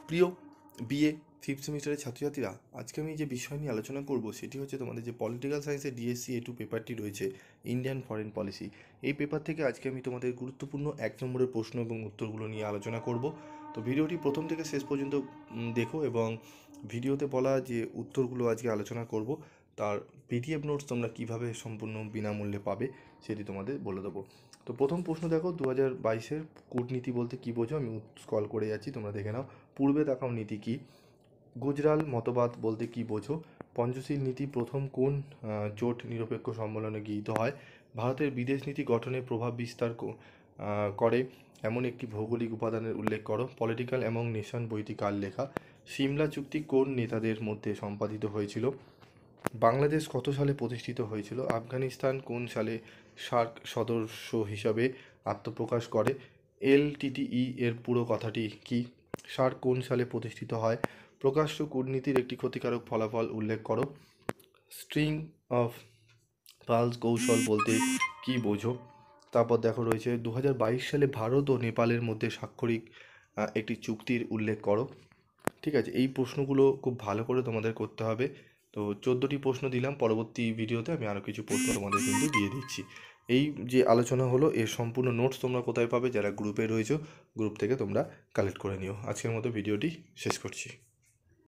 প্রিয় BA fifth সেমিস্টারের ছাত্রছাত্রীরা, আজকে আমি যে বিষয় নিয়ে আলোচনা করব সেটি হচ্ছে তোমাদের যে পলিটিক্যাল সায়েন্সের ডিএসসি A2 পেপারটি রয়েছে, ইন্ডিয়ান ফরেন পলিসি। এই পেপার থেকে আজকে আমি তোমাদের গুরুত্বপূর্ণ 1 নম্বরের প্রশ্ন এবং উত্তরগুলো নিয়ে আলোচনা করব। তো ভিডিওটি প্রথম থেকে শেষ পর্যন্ত দেখো, এবং ভিডিওতে বলা যে উত্তরগুলো আজকে আলোচনা করব তার PDF নোটস তোমরা কীভাবে সম্পূর্ণ বিনামূল্যে পাবে সেটি তোমাদের বলে দেবো। তো প্রথম প্রশ্ন দেখো, 2022-এর কূটনীতি বলতে কী বোঝো? আমি স্ক্রল করে যাচ্ছি, তোমরা দেখে নাও। পূর্বে তাকাও নীতি কী? গুজরাল মতবাদ বলতে কী বোঝো? পঞ্চশীল নীতি প্রথম কোন জোট নিরপেক্ষ সম্মেলনে গৃহীত হয়? ভারতের বিদেশ নীতি গঠনে প্রভাব বিস্তার করে এমন একটি ভৌগোলিক উপাদানের উল্লেখ করো। পলিটিক্যাল অ্যামং নেশন বইটি কার লেখা? সিমলা চুক্তি কোন নেতাদের মধ্যে সম্পাদিত হয়েছিল? বাংলাদেশ কত সালে প্রতিষ্ঠিত হয়েছিল? আফগানিস্তান কোন সালে সার্ক সদস্য হিসাবে আত্মপ্রকাশ করে? LTTE এর পুরো কথাটি কী? সার্ক কোন সালে প্রতিষ্ঠিত হয়? প্রকাশ্য কূটনীতির একটি ক্ষতিকারক ফলাফল উল্লেখ করো। স্ট্রিং অফ পালস কৌশল বলতে কী বোঝো? তারপর দেখো রয়েছে 2022 সালে ভারত ও নেপালের মধ্যে স্বাক্ষরিত একটি চুক্তির উল্লেখ করো। ঠিক আছে, এই প্রশ্নগুলো খুব ভালো করে তোমাদের করতে হবে। তো 14টি প্রশ্ন দিলাম, পরবর্তী ভিডিওতে আমি আরও কিছু প্রশ্ন তোমাদের কিন্তু দিয়ে দিচ্ছি। এই যে আলোচনা হলো এর সম্পূর্ণ নোটস তোমরা কোথায় পাবে? যারা গ্রুপে রয়েছো, গ্রুপ থেকে তোমরা কালেক্ট করে নিও। আজকের মতো ভিডিওটি শেষ করছি।